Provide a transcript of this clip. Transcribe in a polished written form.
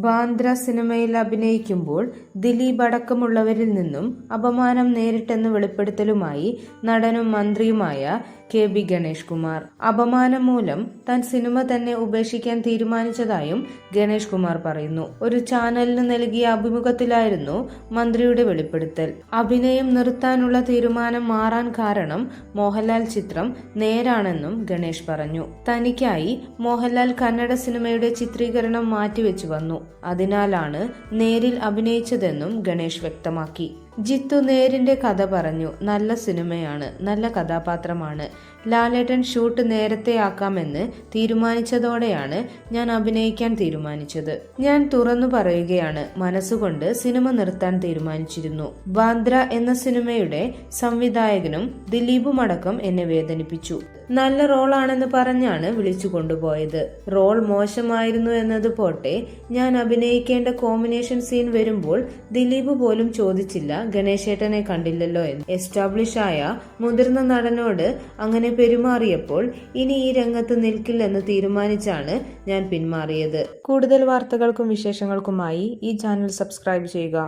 ബാന്ദ്ര സിനിമയിൽ അഭിനയിക്കുമ്പോൾ ദിലീപ് അടക്കമുള്ളവരിൽ നിന്നും അപമാനം നേരിട്ടെന്ന് വെളിപ്പെടുത്തലുമായി നടനും മന്ത്രിയുമായ KB ഗണേഷ് കുമാർ. അപമാനം മൂലം താൻ സിനിമ തന്നെ ഉപേക്ഷിക്കാൻ തീരുമാനിച്ചതായും ഗണേഷ് കുമാർ പറയുന്നു. ഒരു ചാനലിന് നൽകിയ അഭിമുഖത്തിലായിരുന്നു മന്ത്രിയുടെ വെളിപ്പെടുത്തൽ. അഭിനയം നിർത്താനുള്ള തീരുമാനം മാറാൻ കാരണം മോഹൻലാൽ ചിത്രം നേരാണെന്നും ഗണേഷ് പറഞ്ഞു. തനിക്കായി മോഹൻലാൽ കന്നഡ സിനിമയുടെ ചിത്രീകരണം മാറ്റിവെച്ചു വന്നു. അതിനാലാണ് നേരിൽ അഭിനയിച്ചതെന്നും ഗണേഷ് വ്യക്തമാക്കി. ജിത്തു നേരിന്റെ കഥ പറഞ്ഞു. നല്ല സിനിമയാണ്, നല്ല കഥാപാത്രമാണ്. ലാലേട്ടൻ ഷൂട്ട് നേരത്തെ ആക്കാമെന്ന് തീരുമാനിച്ചതോടെയാണ് ഞാൻ അഭിനയിക്കാൻ തീരുമാനിച്ചത്. ഞാൻ തുറന്നു പറയുകയാണ്, മനസ്സുകൊണ്ട് സിനിമ നിർത്താൻ തീരുമാനിച്ചിരുന്നു. ബാന്ദ്ര എന്ന സിനിമയുടെ സംവിധായകനും ദിലീപുമടക്കം എന്നെ വേദനിപ്പിച്ചു. നല്ല റോളാണെന്ന് പറഞ്ഞാണ് വിളിച്ചു കൊണ്ടുപോയത്. റോൾ മോശമായിരുന്നു എന്നത് പോട്ടെ, ഞാൻ അഭിനയിക്കേണ്ട കോമ്പിനേഷൻ സീൻ വരുമ്പോൾ ദിലീപ് പോലും ചോദിച്ചില്ല ഗണേശേട്ടനെ കണ്ടില്ലല്ലോ എന്ന്. എസ്റ്റാബ്ലിഷ് ആയ മുതിർന്ന നടനോട് അങ്ങനെ പെരുമാറിയപ്പോൾ ഇനി ഈ രംഗത്ത് നിൽക്കില്ലെന്ന് തീരുമാനിച്ചാണ് ഞാൻ പിന്മാറിയത്. കൂടുതൽ വാർത്തകൾക്കും വിശേഷങ്ങൾക്കുമായി ഈ ചാനൽ സബ്സ്ക്രൈബ് ചെയ്യുക.